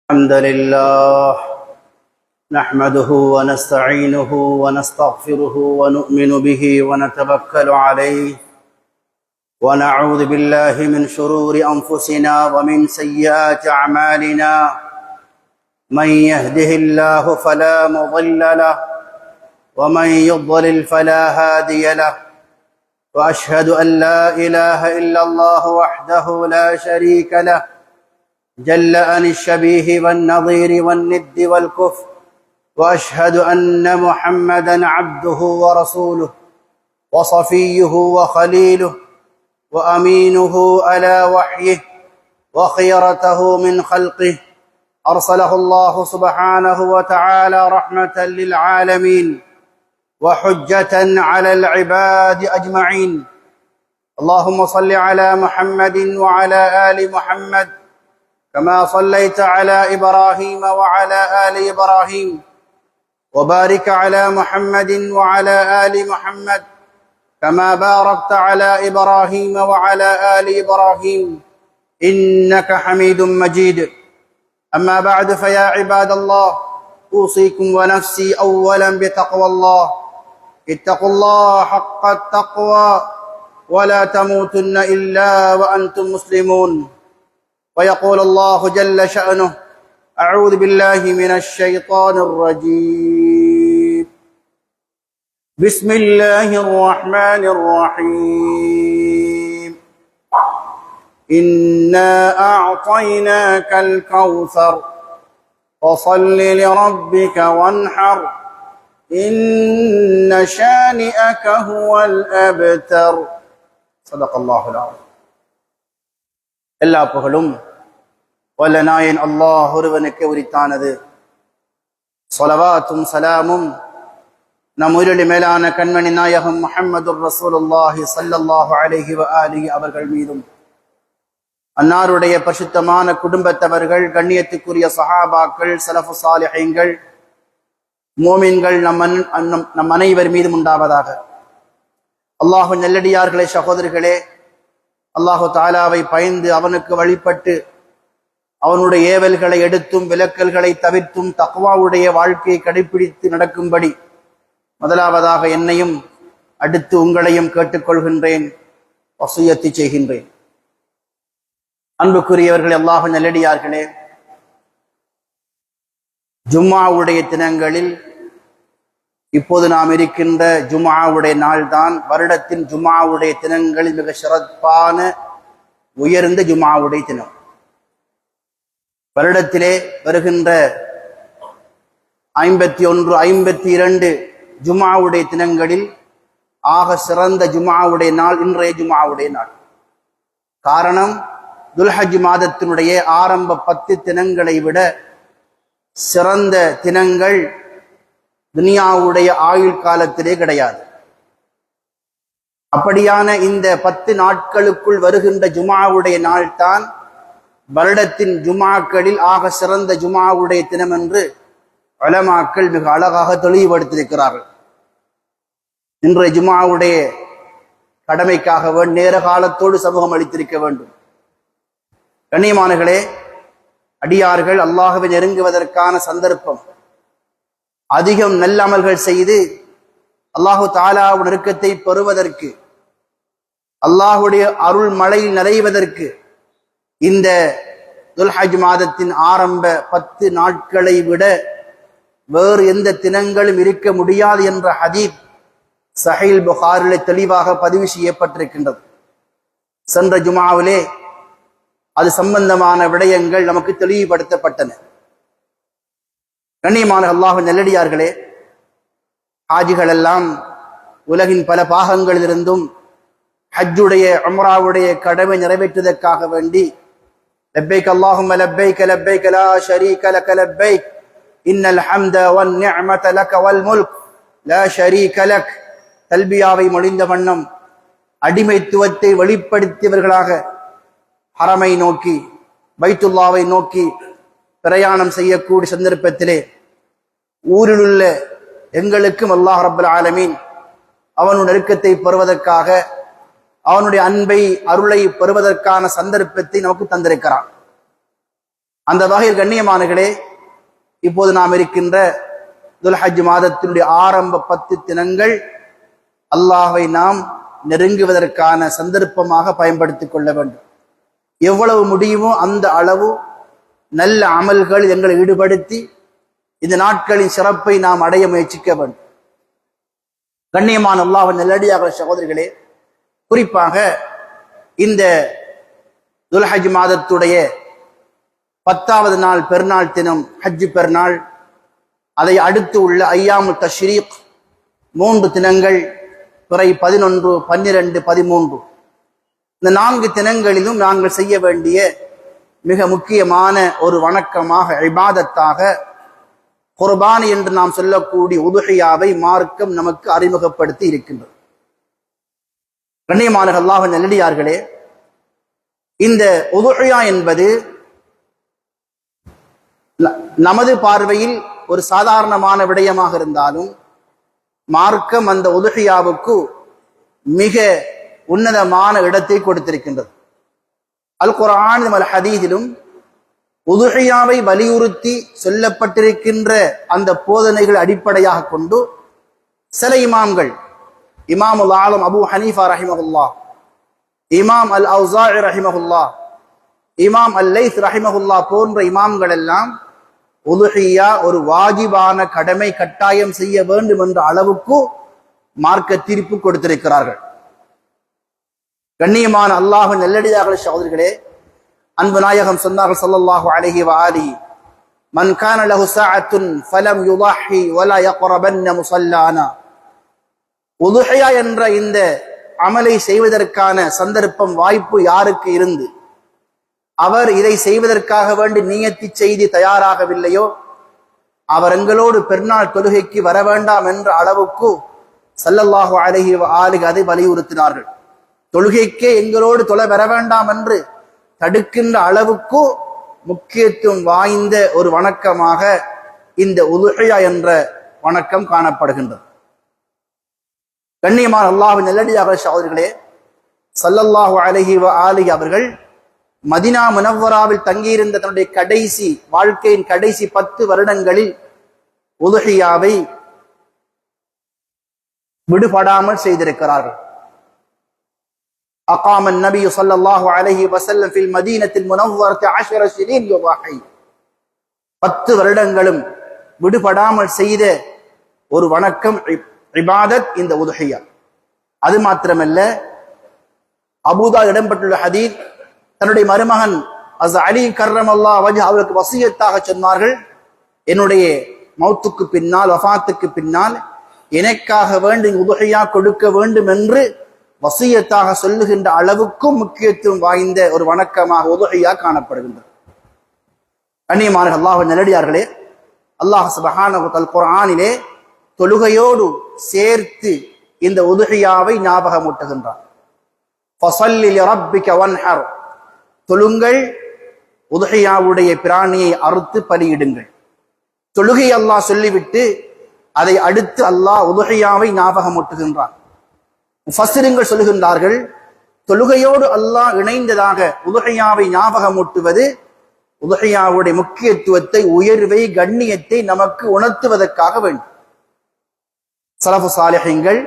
الحمد لله نحمده ونستعينه ونستغفره ونؤمن به ونتوكل عليه ونعوذ بالله من شرور أنفسنا ومن سيئات أعمالنا من يهده الله فلا مضل له ومن يضلل فلا هادي له وأشهد أن لا إله إلا الله وحده لا شريك له جل عن الشبيه والنظير والند والكفر وأشهد أن محمدا عبده ورسوله وصفيه وخليله وأمينه على وحيه وخيرته من خلقه أرسله الله سبحانه وتعالى رحمة للعالمين وحجة على العباد أجمعين. اللهم صل على محمد وعلى آل محمد كما صليت على إبراهيم وعلى آل إبراهيم وبارك على محمد وعلى آل محمد كما باركت على إبراهيم وعلى آل إبراهيم إنك حميد مجيد. أما بعد فيا عباد الله أوصيكم ونفسي أولا بتقوى الله. اتقوا الله حق التقوى ولا تموتن إلا وأنتم مسلمون. ويقول الله جل شأنه: أعوذ بالله من الشيطان الرجيم. بسم الله الرحمن الرحيم. إنا أعطيناك الكوثر فصل لربك وانحر إن شانئك هو الأبتر. صدق الله العظيم. எல்லா புகழும் வல்ல நாயன் அல்லாஹ் ஒருவனுக்கு உரித்தானது. ஸலவாத்தும் சலாமும் நம் உயிரிழி மேலான கண்மணி நாயகம் முஹம்மதுர் ரசூலுல்லாஹி ஸல்லல்லாஹு அலைஹி வஆலிஹி அவர்கள் மீதும், அன்னாருடைய பரிசுத்தமான குடும்பத்தவர்கள், கண்ணியத்துக்குரிய சஹாபாக்கள், ஸலஃபு ஸாலிஹீன்கள், மோமின்கள் நம் அனைவர் மீதும் உண்டாவதாக. அல்லாஹ் நல்லடியார்களே, சகோதரர்களே, அல்லாஹு தாலாவை பயந்து அவனுக்கு வழிபட்டு அவனுடைய ஏவல்களை எடுத்தும் விலக்கல்களை தவிர்த்தும் தக்வாவுடைய வாழ்க்கையை கடைபிடித்து நடக்கும்படி முதலாவதாக என்னையும் அடுத்து உங்களையும் கேட்டுக்கொள்கின்றேன், வசியத்து செய்கின்றேன். அன்புக்குரியவர்களே, அல்லாஹ் நல்லடியார்களே, ஜும்ஆவுடைய தினங்களில் இப்போது நாம் இருக்கின்ற ஜும்ஆவுடைய நாள்தான் வருடத்தின் ஜும்ஆவுடைய தினங்களில் மிக சிறப்பான உயர்ந்த ஜும்ஆவுடைய தினம். வருடத்திலே வருகின்ற 51, 52 ஜும்ஆவுடைய தினங்களில் ஆக சிறந்த ஜும்ஆவுடைய நாள் இன்றைய ஜும்ஆவுடைய நாள். காரணம், துல்ஹஜ் மாதத்தினுடைய ஆரம்ப 10 தினங்களை விட சிறந்த தினங்கள் துனியாவுடைய ஆயுள் காலத்திலே கிடையாது. அப்படியான இந்த 10 நாட்களுக்குள் வருகின்ற ஜும்ஆவுடைய நாள் தான் வருடத்தின் ஜும்ஆக்களில் ஆக சிறந்த ஜும்ஆவுடைய தினம் என்று உலமாக்கள் மிக அழகாக தெளிவுபடுத்தியிருக்கிறார்கள். இன்றைய ஜும்ஆவுடைய கடமைக்காக நேர காலத்தோடு சமூகம் அளித்திருக்க வேண்டும். கண்ணியமானவர்களே, அடியார்கள் அல்லாஹ்வை நெருங்குவதற்கான சந்தர்ப்பம், அதிகம் நல்லமல்கள் செய்து அல்லாஹு தாலாவுடைய நெருக்கத்தை பெறுவதற்கு, அல்லாஹுடைய அருள் மழையில் நிறைவதற்கு இந்த துல்ஹஜ் மாதத்தின் ஆரம்ப 10 நாட்களை விட வேறு எந்த தினங்களும் இருக்க முடியாது என்ற ஹதீஸ் சஹீல் புகாரிலே தெளிவாக பதிவு செய்யப்பட்டிருக்கின்றது. சென்ற ஜும்ஆவிலே அது சம்பந்தமான விடயங்கள் நமக்கு தெளிவுபடுத்தப்பட்டன. கண்ணியமான அல்லாஹ் நல்லடியார்களே, ஹாஜிகள் எல்லாம் உலகின் பல பாகங்களிலிருந்தும் ஹஜ்ஜுடைய உம்ராவுடைய கடமை நிறைவேற்றுவதற்காக வேண்டி லப்பைக் அல்லாஹும்ம லப்பைக் லப்பைக் லா ஷரீக லக லப்பைக் இன்னல் ஹம்த வன் நிஅமத லக வல் முல்க் லா ஷரீக லக் தல்பியாவை மொழிந்த வண்ணம் அடிமைத்துவத்தை வெளிப்படுத்தியவர்களாக ஹரமை நோக்கி, பைத்துல்லாவை நோக்கி பிரயாணம் செய்யக்கூடிய சந்தர்ப்பத்திலே ஊரிலுள்ள எங்களுக்கும் அல்லாஹ் ரப்பல் ஆலமீன் அவனுடைய நெருக்கத்தை பெறுவதற்காக, அவனுடைய அன்பை அருளை பெறுவதற்கான சந்தர்ப்பத்தை நமக்கு தந்திருக்கிறான். அந்த வகையில் கண்ணியமானங்களே, இப்போது நாம் இருக்கின்ற துல்ஹஜ் மாதத்தினுடைய ஆரம்ப 10 தினங்கள் அல்லாஹ்வை நாம் நெருங்குவதற்கான சந்தர்ப்பமாக பயன்படுத்திக் கொள்ள வேண்டும். எவ்வளவு முடியுமோ அந்த அளவு நல்ல அமல்கள் எங்களை ஈடுபடுத்தி இந்த நாட்களின் சிறப்பை நாம் அடைய முயற்சிக்க வேண்டும். கண்ணியமான அல்லாஹ்வின் நல்லடியாக சகோதரிகளே, குறிப்பாக இந்த துல்ஹஜ் மாதத்துடைய 10வது நாள் பெருநாள் தினம் ஹஜ் பெருநாள், அதை அடுத்து உள்ள ஐயாமு தஷ்ரீக் 3 தினங்கள், பிறை 11, 12, 13, இந்த 4 தினங்களிலும் நாங்கள் செய்ய வேண்டிய மிக முக்கியமான ஒரு வணக்கமாக, இபாதத்தாக குர்பானி என்று நாம் சொல்லக்கூடிய உதுஹியாவை மார்க்கம் நமக்கு அறிமுகப்படுத்தி இருக்கின்றது. கண்ணியமான அல்லாஹ்வின் நல்லடியார்களே, இந்த உதுஹியா என்பது நமது பார்வையில் ஒரு சாதாரணமான விடயமாக இருந்தாலும் மார்க்கம் அந்த உதுஹியாவுக்கு மிக உன்னதமான இடத்தை கொடுத்திருக்கின்றது. அல் குர்ஆன் அல் ஹதீஸிலும் உதுஹியாவை வலியுறுத்தி சொல்லப்பட்டிருக்கின்ற அந்த போதனைகள் அடிப்படையாக கொண்டு சில இமாம்கள், இமாமுல் ஆலம் அபு ஹனீஃபா ரஹிமஹுல்லாஹ், இமாம் அல் அவுஸாஇ ரஹிமஹுல்லாஹ், இமாம் அல் லைத் ரஹிமஹுல்லாஹ் போன்ற இமாம்கள் எல்லாம் உதுஹியா ஒரு வாஜிபான கடமை, கட்டாயம் செய்ய வேண்டும் என்ற அளவுக்கு மார்க்க தீர்ப்பு கொடுத்திருக்கிறார்கள். கண்ணியமான அல்லாஹ்வின் நல்லடியார்களே, சகோதரர்களே, அன்பு நாயகம் சொன்னார்கள் ஸல்லல்லாஹு அலைஹி வஆலிஹி, மன் கான லஹு ஸஅத்துன் ஃபலம் யுضحி வலா யக்ரபன்ன முஸல்லானா. உதுஹியா என்ற இந்த அமலை செய்வதற்கான சந்தர்ப்பம், வாய்ப்பு யாருக்கு இருந்து அவர் இதை செய்வதற்காக வேண்டி நியத்தி செய்து தயாராகவில்லையோ அவர் எங்களோடு பெருநாள் தொழுகைக்கு வர வேண்டாம் என்ற அளவுக்கு ஸல்லல்லாஹு அலைஹி வஆலிஹி அதை வலியுறுத்தினார்கள். தொழுகைக்கே எங்களோடு தொலை வர வேண்டாம் என்று தடுக்கின்ற அளவுக்கு முக்கியத்துவம் வாய்ந்த ஒரு வணக்கமாக இந்த உதுஹியா என்ற வணக்கம் காணப்படுகின்றது. கண்ணியமான அல்லாஹ்வின் நல்லடியார்களே, சகோதரர்களே, ஸல்லல்லாஹு அலைஹி வஆலிஹி அவர்கள் மதீனா முனவ்வராவில் தங்கியிருந்த தன்னுடைய கடைசி வாழ்க்கையின் கடைசி 10 வருடங்களில் உதுஹியாவை விடுபடாமல் செய்திருக்கிறார்கள். أقام النبي صلى الله عليه وسلم في المدينة المنورة 10 سنين يضحي. 10 வருடங்களும் விடுபடாமல் செய்த ஒரு வணக்கம், இபாதத் இந்த உதுஹியா. அது மாத்திரமல்ல, அபூதா இடம்பெற்றுள்ள ஹதீஸ், தன்னுடைய மருமகன் அலி கர்ரமல்லாஹு வஜ்ஹு அவருக்கு வசியத்தாக சொன்னார்கள், என்னுடைய மௌத்துக்கு பின்னால், வஃபாத்துக்கு பின்னால் எனக்காக வேண்டி உதுஹியா கொடுக்க வேண்டும் என்று வசியத்தாக சொல்லுகின்ற அளவுக்கும் முக்கியத்துவம் வாய்ந்த ஒரு வணக்கமாக உதுஹியா காணப்படுகின்றது. கண்ணியமான அல்லாஹ்வின் நல்லடியார்களே, அல்லாஹ் சுப்ஹானஹு வ தஆலா குர்ஆனிலே தொழுகையோடு சேர்த்து இந்த உதுஹியாவை ஞாபகமூட்டுகின்றார். ஃபஸல்லி லிரப்பிக வன்ஹர், தொழுங்கள், உதுஹியாவுடைய பிராணியை அறுத்து பலியிடுங்கள். தொழுகை அல்லாஹ் சொல்லிவிட்டு அதை அடுத்து அல்லாஹ் உதுஹியாவை ஞாபகமூட்டுகின்றார். முஃபஸ்ஸிரீன்கள் சொல்லுகின்றார்கள், தொழுகையோடு அல்லாஹ் இணைந்ததாக உதுஹியாவை ஞாபகமூட்டுவது உதுஹியாவுடைய முக்கியத்துவத்தை, உயர்வை, கண்ணியத்தை நமக்கு உணர்த்துவதற்காக வேண்டும். ஸலஃபு ஸாலிஹீன்கள்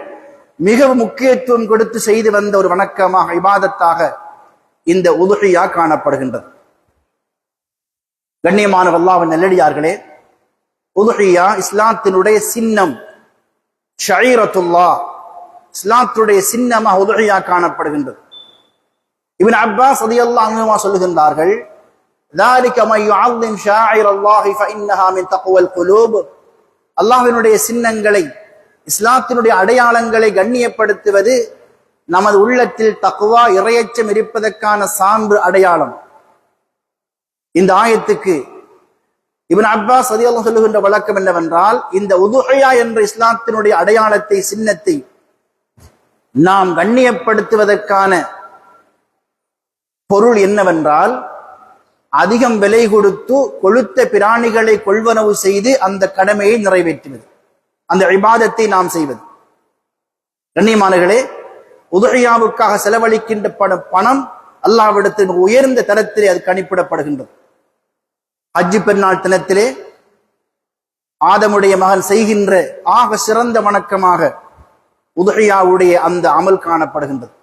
மிகவும் முக்கியத்துவம் கொடுத்து செய்து வந்த ஒரு வணக்கமாக, இபாதத்தாக இந்த உதுஹியா காணப்படுகின்றது. கண்ணியமான அல்லாஹ்வின் நல்லடியார்களே, உதுஹியா இஸ்லாத்தினுடைய சின்னம், ஷஈரத்துல்லாஹ், இஸ்லாத்துடைய சின்னமாக உதுஹியா காணப்படுகின்றது. இப்னு அப்பாஸ் ரலியல்லாஹு அன்ஹு சொல்லுகின்றார்கள், ذلك من يعظم شعائر الله فإنها من تقوى القلوب. அல்லாஹ்வினுடைய சின்னங்களை, இஸ்லாத்தினுடைய அடையாளங்களை கண்ணியப்படுத்துவது நமது உள்ளத்தில் தக்வா, இறையச்சம் இருப்பதற்கான சான்று, அடையாளம். இந்த ஆயத்துக்கு இப்னு அப்பாஸ் ரலியல்லாஹு அன்ஹு சொல்லுகின்ற வழக்கம் என்னவென்றால், இந்த உதுஹியா என்ற இஸ்லாத்தினுடைய அடையாளத்தை, சின்னத்தை நாம் கண்ணியப்படுத்துவதற்கான பொருள் என்னவென்றால், அதிகம் விலை கொடுத்து கொழுத்த பிராணிகளை கொள்வனவு செய்து அந்த கடமையை நிறைவேற்றுவது, அந்த இபாதத்தை நாம் செய்வது. கண்ணியமானவர்களே, உதுஹியாவுக்காக செலவழிக்கின்ற பணம் அல்லாஹ்விடத்தில் உயர்ந்த தரத்திலே அது கணிப்பிடப்படுகின்றது. ஹஜ்ஜு பெருநாள் தினத்திலே ஆதமுடைய மகன் செய்கின்ற ஆக சிறந்த வணக்கமாக உதுஹியாவுடைய அந்த அமல் காணப்படுகின்றது.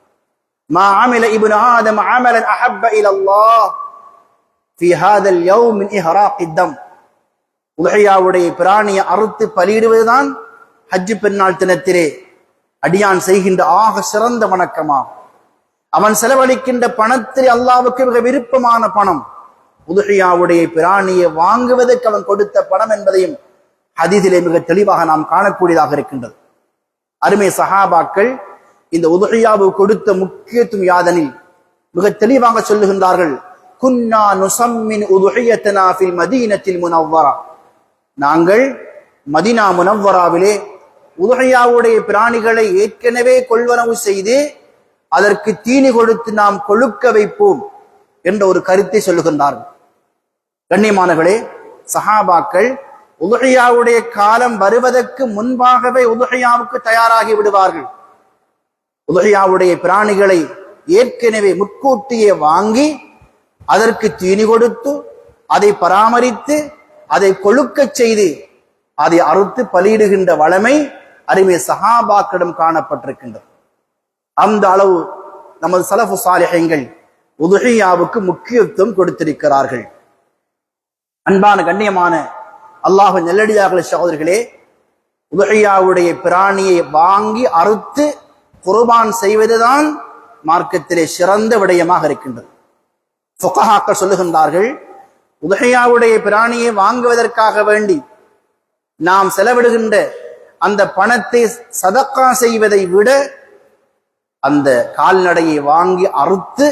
மா அமில இப்னு ஆதம் அமலன் அஹப்ப இலல்லாஹ் ஃபீ ஹாதல் யௌம் மின் இஹ்ராகித் தம். உதுஹியாவுடைய பிராணியை அறுத்து பலியிடுவதுதான் ஹஜ்ஜு பெருநாள் தினத்திலே அடியான் செய்கின்ற ஆக சிறந்த வணக்கமாகும். அவன் செலவழிக்கின்ற பணத்தில் அல்லாஹ்வுக்கு மிக விருப்பமான பணம் உதுஹியாவுடைய பிராணியை வாங்குவதற்கு அவன் கொடுத்த பணம் என்பதையும் ஹதீஸிலே மிக தெளிவாக நாம் காணக்கூடியதாக இருக்கின்றது. அருமை சஹாபாக்கள் இந்த உதுஹியாவுக்கு கொடுத்த முக்கியத்துவம் யாதனில் மிக தெளிவாக சொல்லுகின்றார்கள். குன்னா நுஸம்மின் உதுஹியத்தனா ஃபில் மதீனத்தில் முனவ்வரா. நாங்கள் மதீனா முனவ்வராவிலே உதுஹியாவுடைய பிராணிகளை ஏற்கனவே கொள்வனவு செய்து அதற்கு தீனி கொடுத்து நாம் கொழுக்க வைப்போம் என்ற ஒரு கருத்தை சொல்லுகின்றார்கள். கண்ணியமானவர்களே, சஹாபாக்கள் உதுஹியாவுடைய காலம் வருவதற்கு முன்பாகவே உதுஹியாவுக்கு தயாராகி விடுவார்கள். உதுஹியாவுடைய பிராணிகளை ஏற்கனவே முற்கூட்டியே வாங்கி அதற்கு தீனி கொடுத்து அதை பராமரித்து அதை கொழுக்கச் செய்து அதை அறுத்து பலியிடுகின்ற வளமை அருமை சஹாபாக்களிடம் காணப்பட்டிருக்கின்றது. அந்த அளவு நமது ஸலஃபு ஸாலிஹீன்கள் உதுஹியாவுக்கு முக்கியத்துவம் கொடுத்திருக்கிறார்கள். அன்பான கண்ணியமான அல்லாஹ்வின் நல்லடியார்களே, சகோதரர்களே, உதுஹியாவுடைய பிராணியை வாங்கி அறுத்து குர்பான் செய்வதுதான் மார்க்கத்திலே சிறந்த விடயமாக இருக்கின்றது. ஃபுகஹாக்கள் சொல்லுகின்றார்கள், உதுஹியாவுடைய பிராணியை வாங்குவதற்காக வேண்டி நாம் செலவிடுகின்ற அந்த பணத்தை சதக்கா செய்வதை விட அந்த கால்நடையை வாங்கி அறுத்து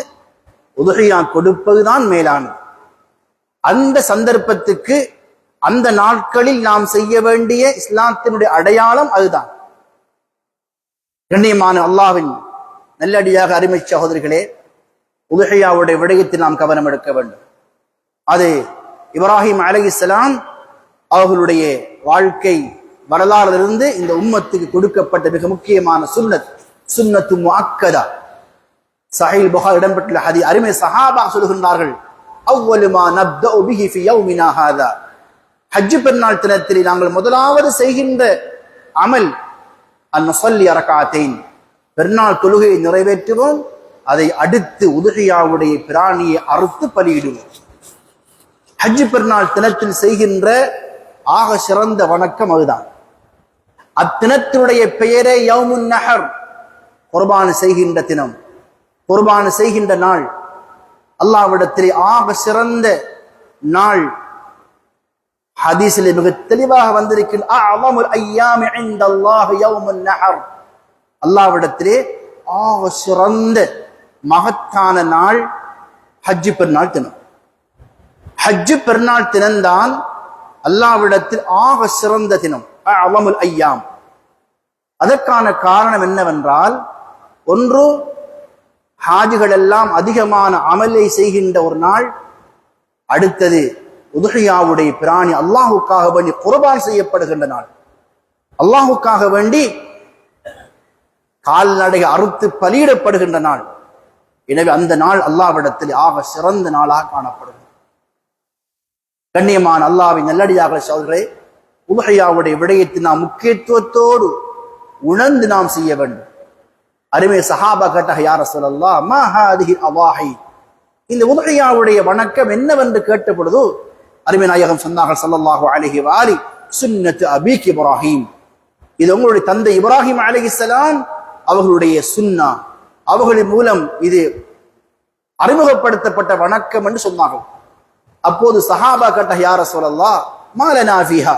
உதுஹியா கொடுப்பதுதான் மேலானது. அந்த சந்தர்ப்பத்துக்கு அந்த நாட்களில் நாம் செய்ய வேண்டிய இஸ்லாத்தினுடைய அடையாளம் அதுதான். கண்ணியமான அல்லாஹ்வின் நல்லடியாக அருமை சகோதரிகளே, உதுஹியாவுடைய விடயத்தில் நாம் கவனம் எடுக்க வேண்டும். அது இப்ராஹிம் அலைஹிஸ்ஸலாம் அவர்களுடைய வாழ்க்கை வரலாறிலிருந்து இந்த உம்மத்துக்கு கொடுக்கப்பட்ட மிக முக்கியமான சுன்னத்து முஅக்கதா. சஹீஹ் புகாரி இடம்பெற்றுள்ள ஹதீஸ். அருமை சஹாபா சொல்கின்றார்கள், அவ்வலு மா நப்தஉ பிஹி ஃபி யௌமினா ஹாதா. ஹஜ் பெருநாள் தினத்தில் நாங்கள் முதலாவது செய்கின்ற அமல் அன் நுஸல்லி ரக்அத்தைன், பெருநாள் தொழுகையை நிறைவேற்றுவோம், அதை அடுத்து உதுஹியாவுடைய பிராணியை அறுத்து பலியிடுவோம். ஹஜ் பெருநாள் தினத்தில் செய்கின்ற ஆக சிறந்த வணக்கம் அதுதான். அத்தினத்தினுடைய பெயரே யௌமுன் நஹர், குர்பான் செய்கின்ற தினம், குர்பான் செய்கின்ற நாள், அல்லாஹ்விடத்திலே ஆக சிறந்த நாள். ஹதீஸிலே மிக தெளிவாக வந்திருக்கின்ற அஅலமுல் அய்யாமி இன்தல்லாஹி யௌமுன் நஹர், அல்லாஹ்விடத்திலே ஆக சிறந்த மகத்தான நாள் ஹஜ் பெருநாள் தினம். ஹஜ் பெருநாள் தினம்தான் அல்லாஹ்விடத்தில் ஆக சிறந்த தினம், அஅலமுல் அய்யாம். அதற்கான காரணம் என்னவென்றால், ஒன்று ஹாஜிகள் எல்லாம் அதிகமான அமலை செய்கின்ற ஒரு நாள், அடுத்தது உதுஹியாவுடைய பிராணி அல்லாஹுக்காக வேண்டி குர்பான் செய்யப்படுகின்ற நாள், அல்லாஹுக்காக வேண்டி கால்நடை அறுத்து பலியிடப்படுகின்ற நாள். எனவே அந்த நாள் அல்லாஹ்விடத்தில் ஆக சிறந்த நாளாக காணப்படுகிறது. கண்ணியமான அல்லாஹ்வின் நல்லடியார்களே, சகோதரர்களே, உதுஹியாவுடைய விடயத்தை நாம் முக்கியத்துவத்தோடு உணர்ந்து நாம் செய்ய வேண்டும். அருமை சஹாபா கேட்டாக, யா ரசூலல்லாஹ் மா ஹாதிஹி அவாஹி, இந்த உதுஹியாவுடைய வணக்கம் என்னவென்று கேட்ட பொழுது அருமை நாயகம் சொன்னார்கள் ஸல்லல்லாஹு அலைஹி வஆலி, சுன்னத்து அபீக் இப்ராஹிம், இது உங்களுடைய தந்தை இப்ராஹிம் அலைஹிஸ்ஸலாம் அவர்களுடைய சுன்னா, அவர்களின் மூலம் இது அறிமுகப்படுத்தப்பட்ட வணக்கம் என்று சொன்னார்கள். அப்போது சஹாபா கேட்டாக, யா ரசூலல்லாஹ் மா லனா ஃபீஹா,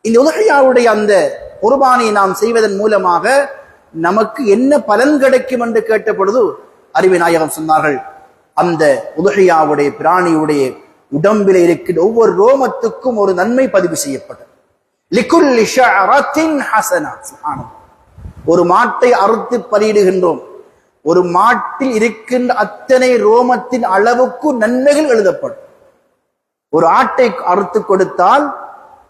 இந்த உதுஹியாவுடைய அந்த குர்பானை நாம் செய்வதன் மூலமாக நமக்கு என்ன பலன் கிடைக்கும் என்று கேட்ட பொழுது அருமை நாயகம் சொன்னார்கள், அந்த உதுஹியாவுடைய பிராணியுடைய உடம்பில் இருக்கிற ஒவ்வொரு ரோமத்துக்கும் ஒரு நன்மை பதிவு செய்யப்பட்டது. லிகுல்லி ஷஅரத்தின் ஹஸனா. சுப்ஹானல்லாஹ், ஒரு மாட்டை அறுத்து பலியிடுகின்றோம், ஒரு மாட்டில் இருக்கின்ற அத்தனை ரோமத்தின் அளவுக்கு நன்மைகள் எழுதப்படும். ஒரு ஆட்டை அறுத்து கொடுத்தால்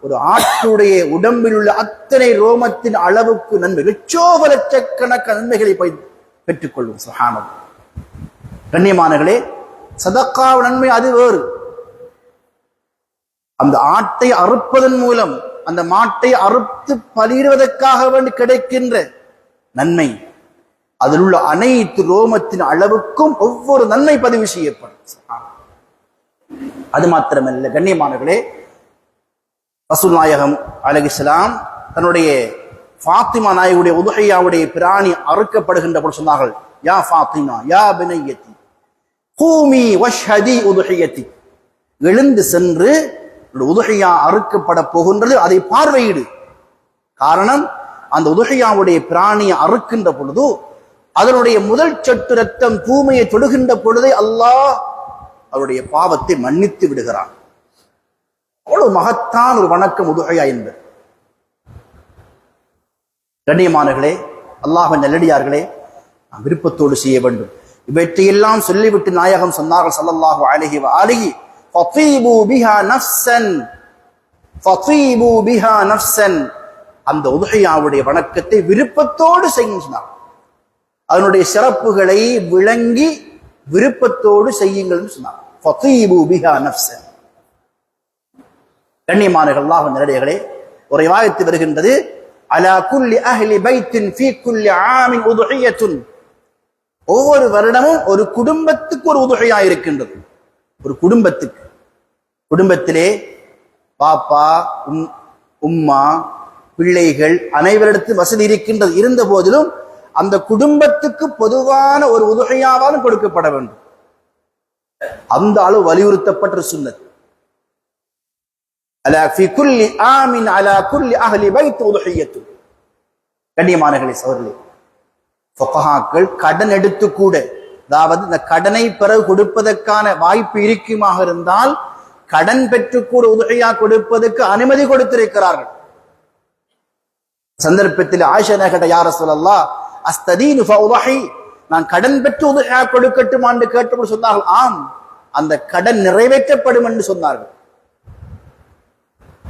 ஒரு ஆட்டுடைய உடம்பில் உள்ள அத்தனை ரோமத்தின் அளவுக்கு நன்மை, லட்சக்கணக்கான நன்மைகளை பெற்றுக் கொள்வோம். சுப்ஹானல்லாஹ். கண்ணியமானவர்களே, சதக்கா நன்மை அது வேறு. அந்த ஆட்டை அறுப்பதன் மூலம் அந்த மாட்டை அறுத்து பலியிடுவதற்காக வேண்டி கிடைக்கின்ற நன்மை, அதில் உள்ள அனைத்து ரோமத்தின் அளவுக்கும் ஒவ்வொரு நன்மை பதிவு செய்யப்படும். அது மாத்திரமல்ல கண்ணியமானவர்களே, ரசூல் நாயகம் அலைஹிஸ்ஸலாம் தன்னுடைய ஃபாத்திமா நாயகுடைய உதுஹையாவுடைய பிராணி அறுக்கப்படுகின்ற போது சொன்னார்கள், யா ஃபாத்திமா யா பினையத்தி கூமி வஷ்ஹதி உதுஹியத்தி, எழுந்து சென்று உதுஹையா அறுக்கப்பட போகின்றது, அதை பார்வையிடு. காரணம், அந்த உதுஹையாவுடைய பிராணியை அறுக்கின்ற பொழுது அதனுடைய முதல் சொட்டு ரத்தம் பூமியை தொடுகின்ற பொழுதே அல்லாஹ் அவருடைய பாவத்தை மன்னித்து விடுகிறான். அவ்வளவு மகத்தான் ஒரு வணக்கம் உதுஹையா என்பது. கண்ணியமானவர்களே, அல்லாஹ்வின் நல்லடியார்களே, நாம் விருப்பத்தோடு செய்ய வேண்டும். இவற்றையெல்லாம் சொல்லிவிட்டு நாயகம் சொன்னார்கள் ஸல்லல்லாஹு அலைஹி வஆலிஹி, ஃபதீபு பிஹா நஃப்ஸன், ஃபதீபு பிஹா நஃப்ஸன், அந்த உதுஹையாவுடைய வணக்கத்தை விருப்பத்தோடு செய்யுங்கள். அதனுடைய சிறப்புகளை விளங்கி விருப்பத்தோடு செய்யுங்கள் சொன்னார். ஃபதீபு பிஹா நஃப்ஸன். கண்ணியமானவர்களே, அல்லாஹ்வின் நல்லடியார்களே, ஒரு ரிவாயத் வருகின்றது, அலா குல்லி அஹ்லி பைத்தின் ஃபீ குல்லி ஆமின் உதுஹியத்துன், ஒவ்வொரு வருடமும் ஒரு குடும்பத்துக்கு ஒரு உதுஹையா இருக்கின்றது. ஒரு குடும்பத்திலே பாப்பா உம்மா பிள்ளைகள் அனைவரிடத்து வசதி இருக்கின்றது. இருந்த போதிலும் அந்த குடும்பத்துக்கு பொதுவான ஒரு உதுஹையாவாலும் கொடுக்கப்பட வேண்டும். அந்த அளவு வலியுறுத்தப்பட்ட சுன்னத். அலா ஃபீ குல்லி ஆமின் அலா குல்லி அஹ்லி பைத் உதுஹியத்து. கண்ணியமானவர்களே, சகோதரர்களே, ஃபுகஹாக்கள் கடன் எடுத்து கூட, அதாவது இந்த கடனை பிறகு கொடுப்பதற்கான வாய்ப்பு இருக்குமாக இருந்தால் கடன் பெற்று கூட உதுஹையா கொடுப்பதற்கு அனுமதி கொடுத்திருக்கிறார்கள். சந்தர்ப்பத்தில் ஆயிஷா கேட்ட, யா ரசூலல்லாஹ் அஸ்ததீனு ஃபஉதஹி, நான் கடன் பெற்று உதுஹையா கொடுக்கட்டுமா என்று கேட்டபோது சொன்னார்கள், ஆம், அந்த கடன் நிறைவேற்றப்படும் என்று சொன்னார்கள்.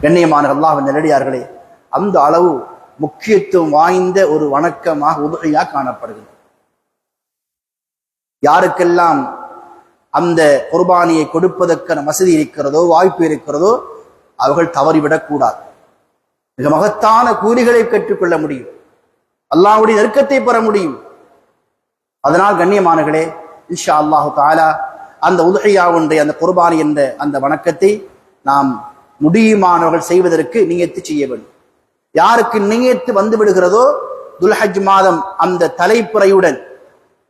கண்ணியமான அல்லாஹ்வின் நல்லடியார்களே, அந்த அளவு முக்கியத்துவம் வாய்ந்த ஒரு வணக்கமாக உதுஹையா காணப்படுகிறது. யாருக்கெல்லாம் அந்த குர்பானியை கொடுப்பதற்கான வசதி இருக்கிறதோ வாய்ப்பு இருக்கிறதோ அவர்கள் தவறிவிடக் கூடாது. மிக மகத்தான கூலிகளை கற்றுக்கொள்ள முடியும், அல்லாஹ்வுடைய நெருக்கத்தை பெற முடியும். அதனால் கண்ணியமானவர்களே, இன்ஷா அல்லாஹு தஆலா அந்த உதுஹையாவுடைய அந்த குர்பானி என்ற அந்த வணக்கத்தை நாம் முடியுமானவர்கள் செய்வதற்கு நியத்து செய்ய வேண்டும். யாருக்கு நியத்து வந்து விடுகிறதோ துல்ஹஜ் மாதம் அந்த தலைப்புறையுடன்,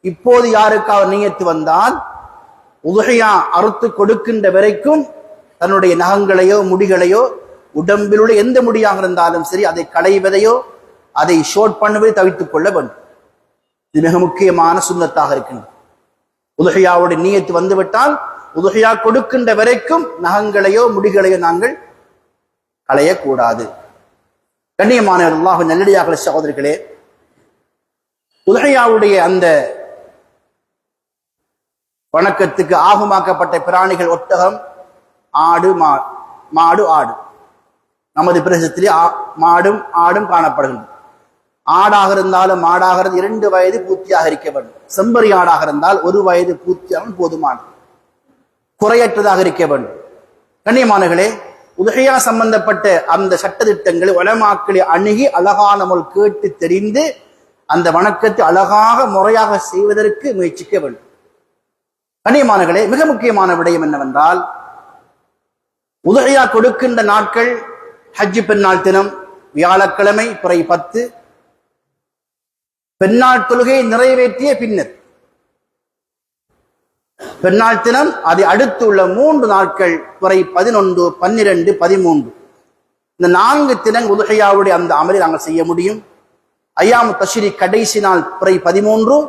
இப்போது யாருக்காவது நியத்து வந்தால் உதுஹையா அறுத்து கொடுக்கின்ற வரைக்கும் தன்னுடைய நகங்களையோ முடிகளையோ உடம்பிலுள்ள எந்த முடியாக இருந்தாலும் சரி அதை களைவதையோ அதை ஷோர்ட் பண்ணுவதை தவிர்த்துக் கொள்ள வேண்டும். இது மிக முக்கியமான சுன்னத்தாக இருக்கின்றது. உதுஹையாவுடைய நியத்து வந்துவிட்டால் உதுஹையா கொடுக்கின்ற வரைக்கும் நகங்களையோ முடிகளையோ நாங்கள் களையக்கூடாது. கண்ணியமான அல்லாஹ்வின் நல்லடியார்களே, சகோதரர்களே, உதுஹையாவுடைய அந்த வணக்கத்துக்கு ஆகுமாக்கப்பட்ட பிராணிகள் ஒட்டகம், ஆடு, மாடு, ஆடு. நமது பிரதேசத்திலே மாடும் ஆடும் காணப்படுகின்றன. ஆடாக இருந்தாலும் மாடாக 2 வயது பூர்த்தியாக இருக்க வேண்டும். செம்பரி ஆடாக இருந்தால் 1 வயது பூர்த்தியாக போதுமானது, குறையற்றதாக இருக்க வேண்டும். கண்ணியமானவர்களே, உதுஹையா சம்பந்தப்பட்ட அந்த சட்டதிட்டங்களை உலமாக்களை அணுகி அழகான முறை கேட்டு தெரிந்து அந்த வணக்கத்தை அழகாக முறையாக செய்வதற்கு முயற்சிக்க வேண்டும். கண்ணியமானவர்களே, மிக முக்கியமான விடயம் என்னவென்றால், உதுஹையா கொடுக்கின்ற நாட்கள் ஹஜ் பெருநாள் தினம் வியாழக்கிழமை பிறை 10, பெருநாள் தொழுகை நிறைவேற்றிய பின்னர் பெருநாள் தினம், அதை அடுத்து உள்ள 3 நாட்கள் பிறை 11, 12, 13, இந்த 4 தினம் உதுஹையாவுடைய அந்த அமலை நாங்கள் செய்ய முடியும். ஐயாமு தஷ்ரீ கடைசி நாள் பிறை 13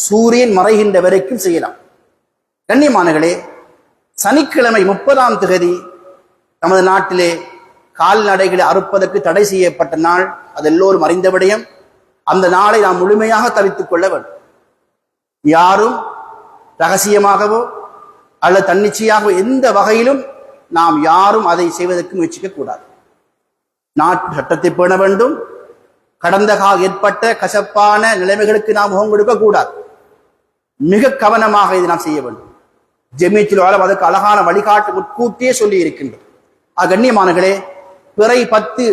சூரியன் மறைகின்ற வரைக்கும் செய்யலாம். கண்ணியமானவர்களே, சனிக்கிழமை 30ஆம் திகதி நமது நாட்டிலே கால்நடைகளை அறுப்பதற்கு தடை செய்யப்பட்ட நாள், அது எல்லோரும் அறிந்த விடயம். அந்த நாளை நாம் முழுமையாக தவிர்த்துக் கொள்ள வேண்டும். யாரும் ரகசியமாகவோ அல்லது தன்னிச்சையாகவோ எந்த வகையிலும் நாம் யாரும் அதை செய்வதற்கு முயற்சிக்க கூடாது. நாட்டு சட்டத்தை பேண வேண்டும். கடந்த கால ஏற்பட்ட கசப்பான நிலைமைகளுக்கு நாம் முகம் கொடுக்க கூடாது. மிக கவனமாக இதை நாம் செய்ய வேண்டும். ஜமீயத்துல் உலமா அதற்கு அழகான வழிகாட்டு முன்கூட்டியே சொல்லி இருக்கின்றது. கண்ணியமானங்களே, பிறை 10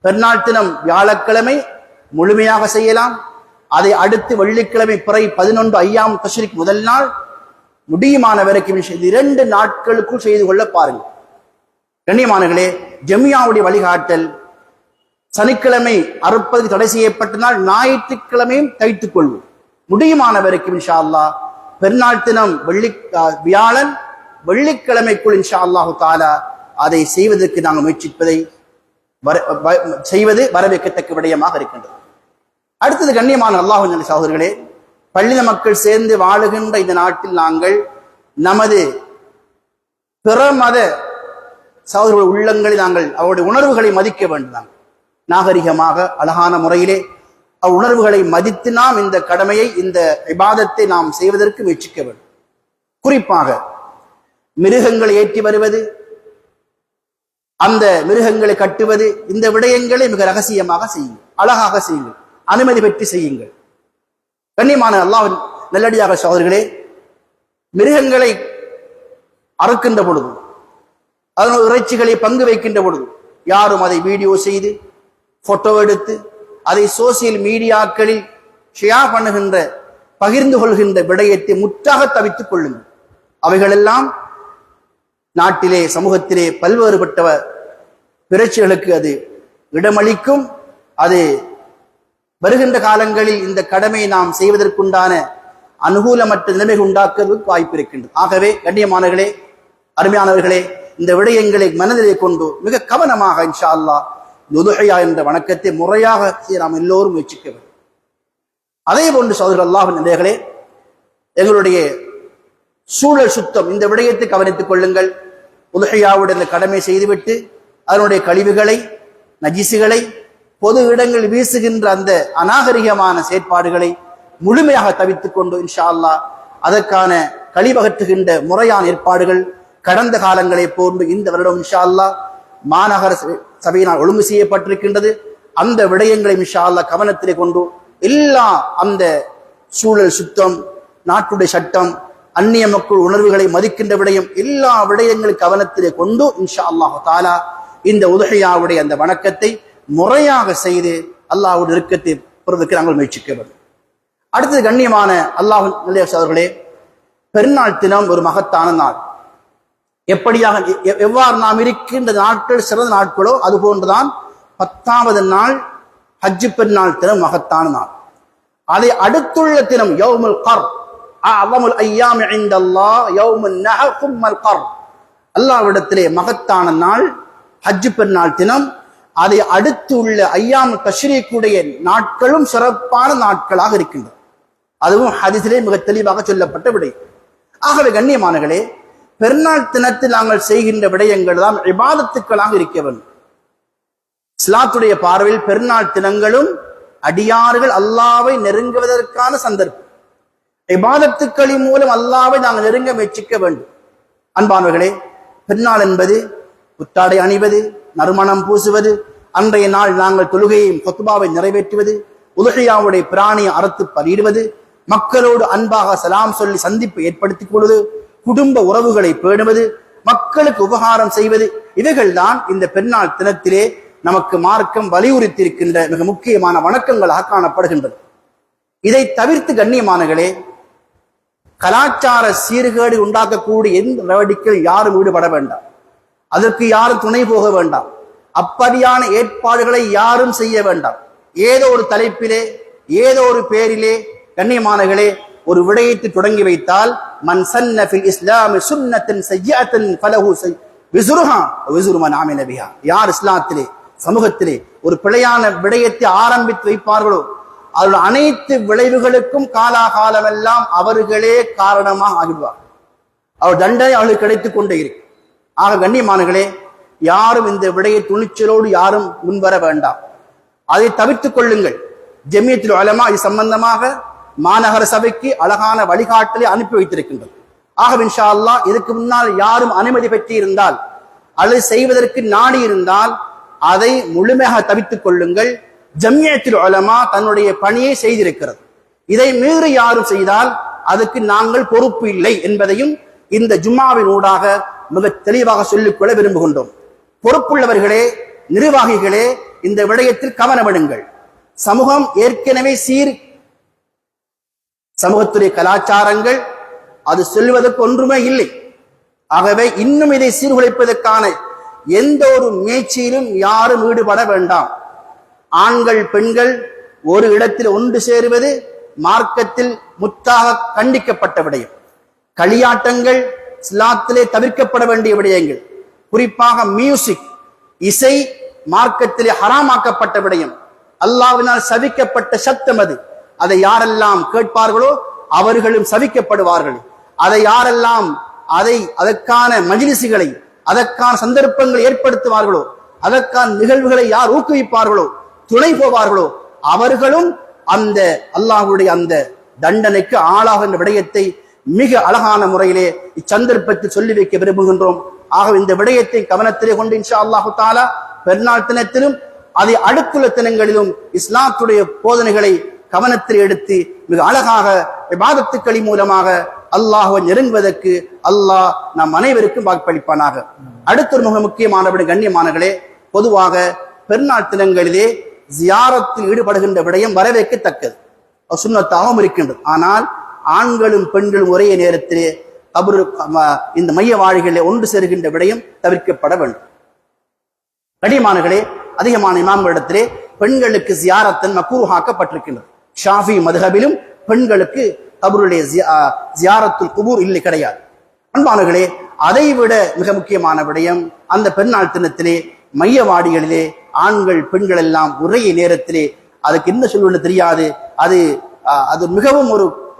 பெருநாள் தினம் வியாழக்கிழமை முழுமையாக செய்யலாம். அதை அடுத்து வெள்ளிக்கிழமை பிறை 11 ஐயாம் தஷ்ரீக் முதல் நாள் முடியுமான வரைக்கும் 2 நாட்களுக்குள் செய்து கொள்ள பாருங்கள். கண்ணியமானங்களே, ஜமியாவுடைய வழிகாட்டல் சனிக்கிழமை அறுப்பது தடை செய்யப்பட்ட நாள் ஞாயிற்றுக்கிழமையும் தைத்துக் கொள்வோம். முடியுமான வரைக்கும் இன்ஷா அல்லாஹ் பெருநாள் தினம் வியாழன் வெள்ளிக்கிழமைக்குள் இன்ஷா அல்லாஹு தாலா அதை செய்வதற்கு நாங்கள் முயற்சிப்பதை செய்வது வரவேற்கத்தக்க விடயமாக இருக்கின்றது. அடுத்தது கண்ணியமான அல்லாஹ்வின் சகோதரர்களே, பள்ளின மக்கள் சேர்ந்து வாழுகின்ற இந்த நாட்டில் நாங்கள் நமது பிற மத சகோதரர்கள் உள்ளங்களில் நாங்கள் அவருடைய உணர்வுகளை மதிக்க வேண்டும். நாகரிகமாக அழகான முறையிலே உணர்வுகளை மதித்து நாம் இந்த கடமையை, இந்த இபாதத்தை நாம் செய்வதற்கு முயற்சிக்க வேண்டும். குறிப்பாக மிருகங்களை ஏற்றி வருவது, அந்த மிருகங்களை கட்டுவது, இந்த விடயங்களை மிக ரகசியமாக செய்யுங்கள், அழகாக செய்யுங்கள், அனுமதி பெற்று செய்யுங்கள். கண்ணியமான அல்லாஹ்வின் நல்லடியாக சகோதரர்களே, மிருகங்களை அறுக்கின்ற பொழுது, அதனுடைய இறைச்சிகளை பங்கு வைக்கின்ற பொழுது யாரும் அதை வீடியோ செய்து போட்டோ எடுத்து அதை சோசியல் மீடியாக்களில் ஷேர் பண்ணுகின்ற, பகிர்ந்து கொள்கின்ற விடயத்தை முற்றாக தவித்துக் கொள்ளுங்கள். அவைகளெல்லாம் நாட்டிலே சமூகத்திலே பல்வேறுபட்ட பிரச்சனைகளுக்கு அது இடமளிக்கும். அது வருகின்ற காலங்களில் இந்த கடமையை நாம் செய்வதற்குண்டான அனுகூலமற்ற நிலைமை உண்டாக்குவதற்கு வாய்ப்பு இருக்கின்றது. ஆகவே கண்ணியமானவர்களே, அருமையானவர்களே, இந்த விடயங்களை மனதிலே கொண்டு மிக கவனமாக இன்ஷா அல்லாஹ் உதுஹியா என்ற வணக்கத்தை முறையாக நாம் எல்லோரும் முயற்சிக்க வேண்டும். அதே போன்று சகோதரர் அல்லாஹ்வின் நிலைகளே, எங்களுடைய சூழல் சுத்தம், இந்த விடயத்தை கவனித்துக் கொள்ளுங்கள். உதுஹியாவுடைய இந்த கடமை செய்துவிட்டு அதனுடைய கழிவுகளை, நஜிசுகளை பொது இடங்களில் வீசுகின்ற அந்த அநாகரிகமான செயற்பாடுகளை முழுமையாக தவித்துக் கொண்டு இன்ஷா அல்லாஹ் அதற்கான கழிவகற்றுகின்ற முறையான ஏற்பாடுகள் கடந்த காலங்களை போன்று இந்த வருடம் இன்ஷா அல்லாஹ் மாநகர சபையினால் ஒழுங்கு செய்யப்பட்டிருக்கின்றது. அந்த விடயங்களை இன்ஷா அல்லாஹ் கவனத்திலே கொண்டு எல்லா அந்த சூழல் சுத்தம், நாட்டுடைய சட்டம், அந்நிய மக்கள் உணர்வுகளை மதிக்கின்ற விடயம், எல்லா விடயங்களும் கவனத்திலே கொண்டு இன்ஷா அல்லாஹு தாலா இந்த உதுஹியாவுடைய அந்த வணக்கத்தை முறையாக செய்து அல்லாஹ்வுடைய நெருக்கத்தை பெறுவதற்கு நாங்கள் முயற்சிக்க வேண்டும். அடுத்தது கண்ணியமான அல்லாஹ்வின் நல்ல சகோதரர்களே, பெருநாள் தினம் ஒரு மகத்தான நாள். எப்படியாக எவ்வாறு நாம் இருக்கின்ற நாட்கள் சிறந்த நாட்களோ அது போன்றுதான் 10வது நாள் ஹஜ்ஜு பெருநாள் தினம் மகத்தான நாள். அதை அடுத்துள்ள தினம் யௌமுல் கர், அஅலமுல் அய்யாமி இன்தல்லாஹ் யௌமுன் நஹர் சும்மல் கர், அல்லாஹ்விடத்திலே மகத்தான நாள் ஹஜ்ஜு பெருநாள் தினம். அதை அடுத்து உள்ள ஐயாம் தஷ்ரீக்குடைய நாட்களும் சிறப்பான நாட்களாக இருக்கின்றன. அதுவும் ஹதீஸிலே மிக தெளிவாக சொல்லப்பட்ட விடயம். ஆகவே கண்ணியமானங்களே, பெருநாள் தினத்தில் நாங்கள் செய்கின்ற விடயங்கள் தான் இபாதத்துக்களாக இருக்க வேண்டும். இஸ்லாத்துடைய பார்வையில் பெருநாள் தினங்களும் அடியார்கள் அல்லாஹ்வை நெருங்குவதற்கான சந்தர்ப்பம். இபாதத்துக்களின் மூலம் அல்லாஹ்வை நாங்கள் நெருங்க முயற்சிக்க வேண்டும். அன்பானவர்களே, பெருநாள் என்பது புத்தாடை அணிவது, நறுமணம் பூசுவது, அன்றைய நாள் நாங்கள் தொழுகையும் குத்பாவை நிறைவேற்றுவது, உதுஹியாவுடைய பிராணியை அறுத்து பலியிடுவது, மக்களோடு அன்பாக சலாம் சொல்லி சந்திப்பு ஏற்படுத்திக் கொள்வது, குடும்ப உறவுகளை பேணுவது, மக்களுக்கு உபகாரம் செய்வது, இவைகள் தான் இந்த பெருநாள் தினத்திலே நமக்கு மார்க்கம் வலியுறுத்தியிருக்கின்ற மிக முக்கியமான வணக்கங்களாக காணப்படுகின்றது. இதை தவிர்த்து கண்ணியமானங்களே, கலாச்சார சீர்கேடு உண்டாக்கக்கூடிய எந்த நடவடிக்கையில் யாரும் ஈடுபட வேண்டாம். அதற்கு யாரும் துணை போக வேண்டாம். அப்படியான ஏற்பாடுகளை யாரும் செய்ய வேண்டாம். ஏதோ ஒரு தலைப்பிலே, ஏதோ ஒரு பேரிலே கண்ணியமானங்களே ஒரு விடயத்தை தொடங்கி வைத்தால், மன் சன்ன ஃபில் இஸ்லாமி சுன்னத்தன் சய்யிஅத்தன் ஃபலஹு விஸ்ருஹா விஸ்ரு மன் ஆமில பிஹா, யார் இஸ்லாத்திலே சமூகத்திலே ஒரு பிழையான விடயத்தை ஆரம்பித்து வைப்பார்களோ அதோட அனைத்து விளைவுகளுக்கும் காலாகாலமெல்லாம் அவர்களே காரணமாக ஆகிடுவார். அவர் தண்டனை அவர்களுக்கு கிடைத்துக் கொண்டே இருக்கு. ஆக கண்ணியமானங்களே, யாரும் இந்த விடையை துணிச்சலோடு யாரும் முன்வர வேண்டாம். அதை தவிர்த்துக் கொள்ளுங்கள். ஜமியத்துல் உலமா இது சம்பந்தமாக மாநகர சபைக்கு அழகான வழிகாட்டலை அனுப்பி வைத்திருக்கின்றது. ஆக இன்ஷா அல்லாஹ் இதுக்கு முன்னால் யாரும் அனுமதி பெற்று இருந்தால் அல்லது செய்வதற்கு நாடி இருந்தால் அதை முழுமையாக தவிர்த்துக் கொள்ளுங்கள். ஜமியத்துல் உலமா தன்னுடைய பணியை செய்திருக்கிறது. இதை மீறி யாரும் செய்தால் அதுக்கு நாங்கள் பொறுப்பு இல்லை என்பதையும் இந்த ஜும்மாவின் ஊடாக மிக தெளிவாக சொல்லிக்கொள்ள விரும்புகின்றோம். பொறுப்புள்ளவர்களே, நிர்வாகிகளே, இந்த விடயத்தில் கவனமெடுங்கள். சமூகம் ஏற்கனவே சமூகத்துடைய கலாச்சாரங்கள் அது செல்வதற்கு ஒன்றுமே இல்லை. ஆகவே இன்னும் இதை சீர்குலைப்பதற்கான எந்த ஒரு முயற்சியிலும் யாரும் ஈடுபட வேண்டாம். ஆண்கள் பெண்கள் ஒரு இடத்தில் ஒன்று சேருவது மார்க்கத்தில் முற்றாக கண்டிக்கப்பட்ட விடயம். களியாட்டங்கள் இஸ்லாத்திலே தவிர்க்கப்பட வேண்டிய விடயங்கள். குறிப்பாக மியூசிக், இசை மார்க்கத்திலே ஹராமாக்கப்பட்ட விடயம். அல்லாஹ்வினால் சபிக்கப்பட்ட சத்தம் அது. அதை யாரெல்லாம் கேட்பார்களோ அவர்களும் சபிக்கப்படுவார்கள். அதை யாரெல்லாம் அதற்கான மஜ்லிஸ்களை, அதற்கான சந்தர்ப்பங்களை ஏற்படுத்துவார்களோ, அதற்கான நிகழ்வுகளை யார் ஊக்குவிப்பார்களோ, துணை போவார்களோ, அவர்களும் அந்த அல்லாஹ்வுடைய அந்த தண்டனைக்கு ஆளாகின்ற விடயத்தை மிக அழகான முறையிலே இச்சந்தர்ப்பத்தில் சொல்லி வைக்க விரும்புகின்றோம். ஆக இந்த விடயத்தை கவனத்திலே கொண்டு இன்ஷா அல்லாஹு தஆலா பெருநாள் தினத்திலும் அதை அடுத்துள்ள தினங்களிலும் இஸ்லாத்துடைய போதனைகளை கவனத்தில் எடுத்து மிக அழகாக இபாதத்துக்களின் மூலமாக அல்லாஹ்வை நெருங்குவதற்கு அல்லாஹ் நம் அனைவருக்கும் வாய்ப்பளிப்பானாக. அடுத்த ஒரு மிக முக்கியமான கண்ணியமானங்களே, பொதுவாக பெருநாள் தினங்களிலே ஜியாரத்தில் ஈடுபடுகின்ற விடயம் வரவேற்கத்தக்கது, சுன்னத்தாகவும் இருக்கின்றது. ஆனால் ஆண்களும் பெண்களும் ஒரே நேரத்திலே இந்த மைய வாழிகளிலே ஒன்று சேருகின்ற விடயம் தவிர்க்கப்பட வேண்டும். கண்ணியமானங்களே, அதிகமான இமாம்களிடத்திலே பெண்களுக்கு ஜியாரத்தன் மக்ரூஹாக்கப்பட்டிருக்கின்றது. ஷாஃபி மதுஹபிலும் பெண்களுக்கு கபருடைய ஜியாரத்துல் குபூர் இல்லை, கிடையாது. அன்பானவர்களே, அதைவிட மிக முக்கியமான விடயம் அந்த பெருநாள் தினத்திலே மையவாடிகளிலே ஆண்கள் பெண்கள் எல்லாம் ஒரே நேரத்திலே, அதுக்கு என்ன சொல்வது தெரியாது, அது மிகவும்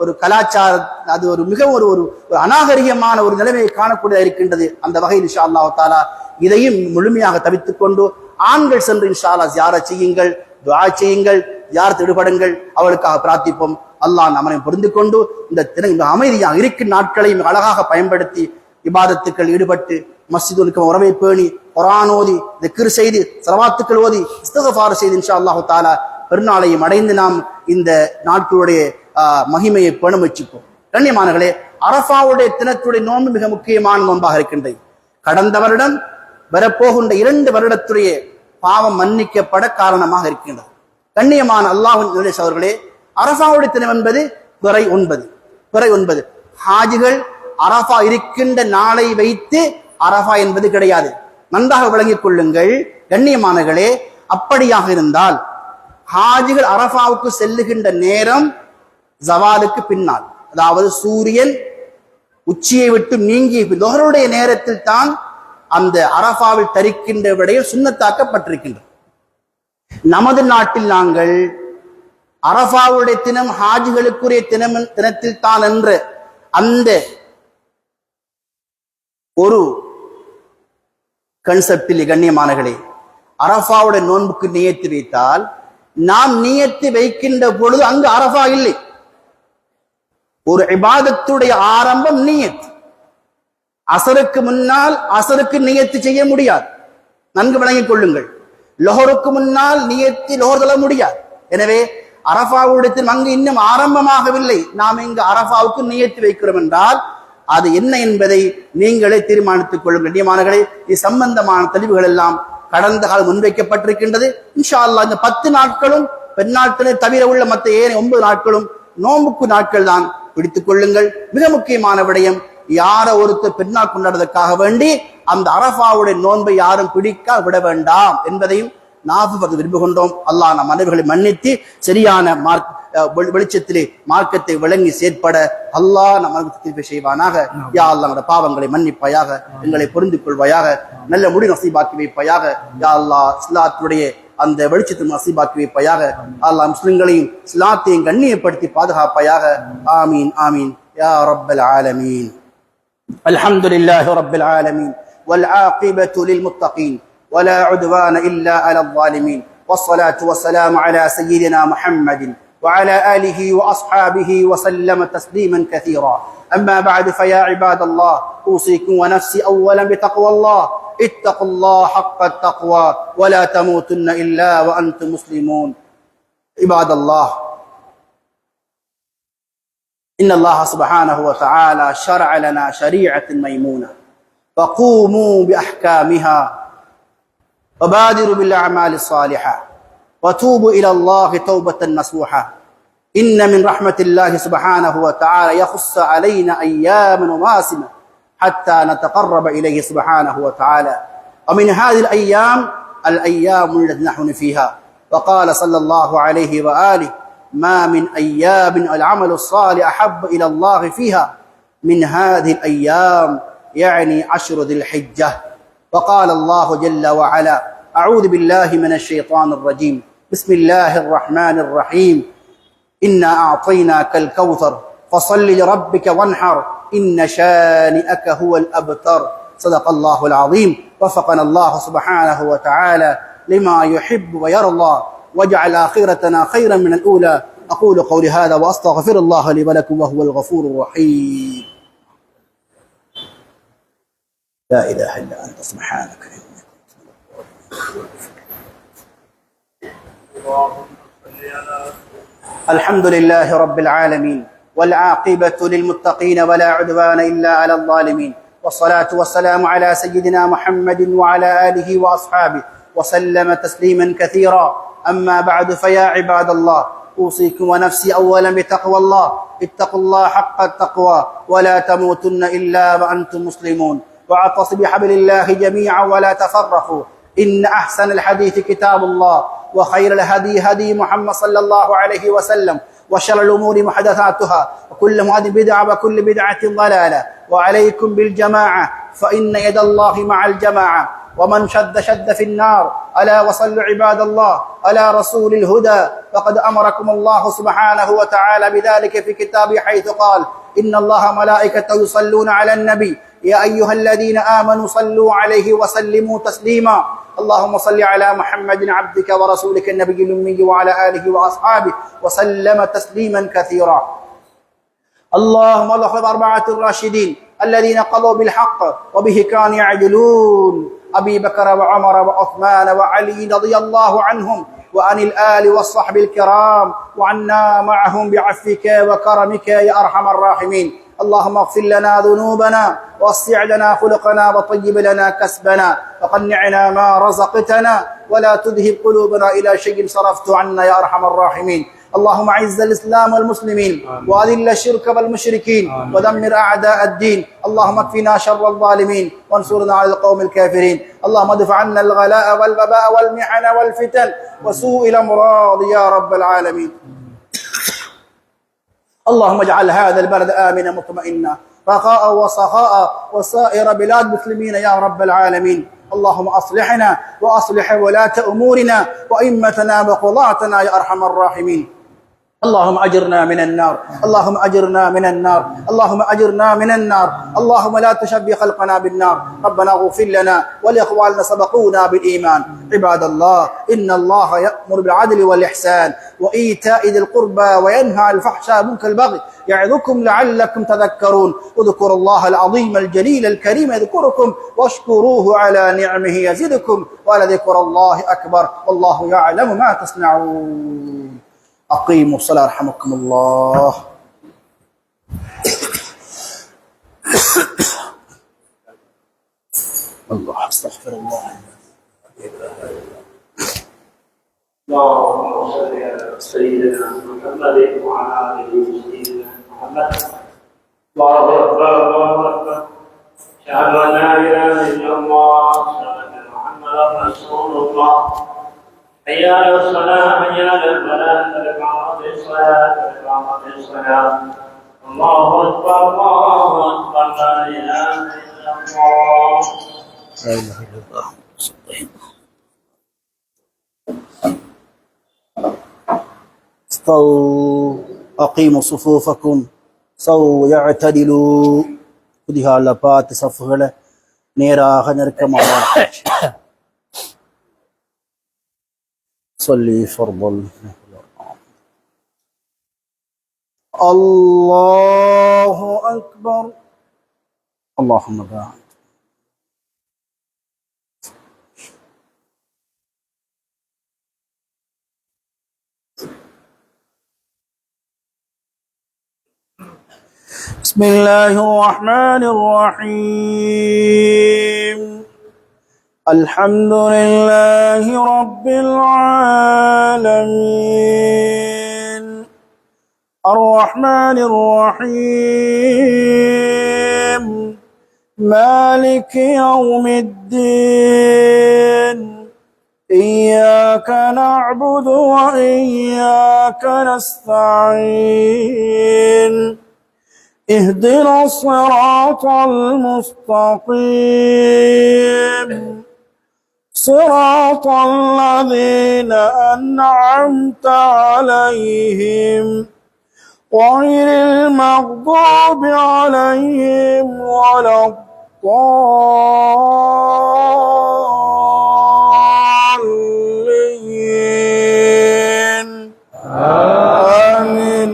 ஒரு கலாச்சார, அது ஒரு மிகவும் ஒரு அநாகரிகமான ஒரு நிலைமையை காணக்கூடிய இருக்கின்றது. அந்த வகையில் இன்ஷா அல்லாஹ் தஆலா இதையும் முழுமையாக தவிர்த்துக் கொண்டு ஆண்கள் சென்று இன்ஷா அல்லாஹ் ஜியாரத் செய்யுங்கள், துஆ செய்யுங்கள், ஜியாரத் ஈடுபடுங்கள், அவளுக்காக பிரார்த்திப்போம். அல்லாஹ் நம்மை புரிந்து கொண்டு இந்த அமைதியாக இருக்கும் நாட்களை அழகாக பயன்படுத்தி இபாதத்துக்கள் ஈடுபட்டு மஸ்ஜிதுக்கு உறவை பேணி குர்ஆன் ஓதி திக்ர் செய்து ஸலவாத்துக்கள் ஓதி இஸ்திக்ஃபார் செய்து இன்ஷா அல்லாஹ் தஆலா பெருநாளையும் அடைந்து நாம் இந்த நாட்களுடைய மகிமையை பேண முயற்சிப்போம். கண்ணியமானவர்களே, அரஃபாவுடைய தினத்துடைய நோன்பு மிக முக்கியமான நோன்பாக இருக்கின்றது. கடந்த வருடம் வரப்போகின்ற 2 வருடத்துடைய பாவம் மன்னிக்கப்பட காரணமாக இருக்கின்றது. கண்ணியமான அல்லாஹ்வின் அவர்களே, அரஃபாவுடைய தினம் என்பது பிறை 9. ஹாஜிகள் அரஃபா இருக்கின்ற நாளை வைத்து அரஃபா என்பது கிடையாது. நன்றாக விளங்கிக் கொள்ளுங்கள் கண்ணியமானவர்களே. அப்படியாக இருந்தால் ஹாஜிகள் அரஃபாவுக்கு செல்லுகின்ற நேரம் ஜவாலுக்கு பின்னால், அதாவது சூரியன் உச்சியை விட்டு நீங்கிய லொஹருடைய நேரத்தில் தான் அந்த அரஃபாவில் தரிக்கின்ற விடையில் சுன்னத்தாக்கப்பட்டிருக்கின்றது. நமது நாட்டில் நாங்கள் அரஃபாவுடைய தினம் ஹாஜிகளுக்குரிய தினத்தில் தான் என்ற அந்த ஒரு கன்செப்டில் கண்ணியமானங்களே, அரஃபாவுடைய நோன்புக்கு நியத்து வைத்தால் நாம் நியத்து வைக்கின்ற பொழுது அங்கு அரஃபா இல்லை. ஒரு இபாதத்துடைய ஆரம்பம் நியத். அசருக்கு முன்னால் அசருக்கு நியத்து செய்ய முடியாது, நன்கு விளங்கிக் கொள்ளுங்கள். லொஹருக்கு முன்னால் நியத்தி லொஹர் தொழ முடியாது. எனவே அரஃபாவுடைய அங்கு இன்னும் ஆரம்பமாகவில்லை, நாம் இங்கு அரஃபாவுக்கு நியத்து வைக்கிறோம் என்றால் அது என்ன என்பதை நீங்களே தீர்மானித்துக் கொள்ளும். கண்ணியமானவர்களே, இது சம்பந்தமான தெளிவுகள் எல்லாம் கடந்த காலம் முன்வைக்கப்பட்டிருக்கின்றது. இன்ஷா அல்லாஹ் இந்த 10 நாட்களும் பெருநாட்களை தவிர உள்ள மற்ற 9 நாட்களும் நோன்புக்கு நாட்கள் தான். பிடித்துக் கொள்ளுங்கள். மிக முக்கியமான விடயம், யார ஒருத்தர் பெருநாள் கொண்டாடுவதற்காக வேண்டி அந்த அரஃபாவுடைய நோன்பை யாரும் பிடிக்க விட வேண்டாம் என்பதையும் நாஃபு விரும்புகின்றோம். அல்லாஹ் நம் அனைவர்களை மன்னித்து சரியான வெளிச்சத்திலே மார்க்கத்தை விளங்கி செயற்பட அல்லாஹ் நம்ம செய்வானாக. யா அல்லாஹ் நம்முடைய பாவங்களை மன்னிப்பாயாக, எங்களை புரிந்து கொள்வாயாக, நல்ல முடி நசீபாக்கி வைப்பாயாக. யா அல்லாஹ் இஸ்லாத்துடைய அந்த வெளிச்சத்தை நசீபாக்கி வைப்பாயாக. அல்லாஹ் முஸ்லிம்களையும் இஸ்லாத்தையும் கண்ணியப்படுத்தி பாதுகாப்பாயாக. ஆமீன் ஆமீன் யா ரப்பல் ஆலமீன். அல்ஹம்துலில்லாஹி ரப்பில் ஆலமீன் வல் ஆகிபத்து லில் முத்தகீன் ولا عدوان إلا على الظالمين والصلاة والسلام على سيدنا محمد وعلى آله وأصحابه وسلم تسليما كثيرا. أما بعد فيا عباد الله، أوصيكم ونفسي أولا بتقوى الله. اتقوا الله حق التقوى ولا تموتن إلا وأنتم مسلمون. عباد الله، إن الله سبحانه وتعالى شرع لنا شريعة ميمونة فقوموا بأحكامها وبادروا بالأعمال الصالحة وتوبوا إلى الله توبة نصوحة. إن من رحمة الله سبحانه وتعالى يخص علينا أياما ومواسم حتى نتقرب إليه سبحانه وتعالى، ومن هذه الأيام التي نحن فيها. وقال صلى الله عليه وآله: ما من أيام العمل الصالح أحب إلى الله فيها من هذه الأيام، يعني 10 ذي الحجة. وقال الله جل وعلا: أعوذ بالله من الشيطان الرجيم، بسم الله الرحمن الرحيم، إنا أعطيناك الكوثر فصل لربك وانحر إن شانئك هو الأبتر. صدق الله العظيم. وفقنا الله سبحانه وتعالى لما يحب ويرضى، واجعل آخرتنا خيرا من الأولى. أقول قولي هذا وأستغفر الله لي ولكم وهو الغفور الرحيم. لا إله إلا أنت سبحانك. الحمد لله رب العالمين، والعاقبة للمتقين ولا عدوان إلا على الظالمين، والصلاة والسلام على سيدنا محمد وعلى آله وأصحابه وسلم تسليما كثيرا. أما بعد، فيا عباد الله، أوصيكم ونفسي أولا بتقوى الله. اتقوا الله حق التقوى ولا تموتن إلا وأنتم مسلمون. واعتصموا بحبل الله جميعا ولا تفرقوا. إن أحسن الحديث كتاب الله، وخير الهدي هدي محمد صلى الله عليه وسلم، وشر الأمور محدثاتها، وكل محدثة بدعة، وكل بدعة ضلالة. وعليكم بالجماعة، فإن يد الله مع الجماعة، ومن شد في النار. ألا وصلوا عباد الله على رسول الهدى، فقد أمركم الله سبحانه وتعالى بذلك في كتابه، حيث قال: إن الله ملائكته يصلون على النبي يا أيها الذين آمنوا صلوا عليه وسلموا تسليما. اللهم صل على محمد عبدك ورسولك النبي الأمي وعلى آله وأصحابه وسلم تسليما كثيرا. اللهم اغفر أربعة الراشدين الذين قضوا بالحق وبه كانوا يعدلون: أبي بكر وعمر وعثمان وعلي رضي الله عنهم، وعن الآل والصحب الكرام، وعنا معهم بعفوك وكرمك يا أرحم الراحمين. اللهم اغفر لنا ذنوبنا، ووسع لنا خلقنا، وطيب لنا كسبنا، وقنعنا ما رزقتنا، ولا تذهب قلوبنا إلى شيء صرفت عنا يا أرحم الراحمين. اللهم اعز الإسلام والمسلمين، وأذل الشرك والمشركين، ودمر أعداء الدين. اللهم اكفنا شر الظالمين، وانصرنا على القوم الكافرين. اللهم ادفع عنا الغلاء والوباء والمحن والفتن وسوء الأمراض يا رب العالمين. اللهم اجعل هذا البلد آمنا مطمئنا رخاء وسخاء، وسائر بلاد المسلمين يا رب العالمين. اللهم أصلحنا وأصلح ولاة أمورنا وأئمتنا وقضاتنا يا أرحم الراحمين. اللهم أجرنا من النار، اللهم أجرنا من النار، اللهم أجرنا من النار. اللهم لا تشبه خلقنا بالنار. ربنا اغفر لنا ولإخواننا سبقونا بالإيمان. عباد الله، إن الله يأمر بالعدل والإحسان وإيتاء ذي القربى وينهى عن الفحشاء والمنكر والبغي يعظكم لعلكم تذكرون. اذكروا الله العظيم الجليل الكريم يذكركم، واشكروه على نعمه يزدكم، ولذكر الله أكبر، والله يعلم ما تصنعون. أقيموا الصلاة رحمكم الله. الله أستغفر الله. اللهم صل على سيدنا محمد وعلى آله سيدنا محمد. الله أكبر، الله أكبر. أشهد أن لا إله إلا الله، أشهد أن محمدا رسول الله. حي على الصلاة، حي على الفلاح، قد قامت الصلاة، قد قامت الصلاة. الله أكبر، الله أكبر. لا إله إلا الله. لا إله إلا الله. استووا أقيموا صفوفكم سووا يعتدلوا. புதிய பார்த்து சஃப்களை நேராக நெருக்கமாக صلي فرض الله أكبر. اللهم بارك. بسم الله الرحمن الرحيم. الحمد لله رب العالمين الرحمن الرحيم مالك يوم الدين إياك نعبد وإياك نستعين اهدنا الصراط المستقيم صراط الذين أنعمت عليهم غير المغضوب عليهم ولا الضالين آمين.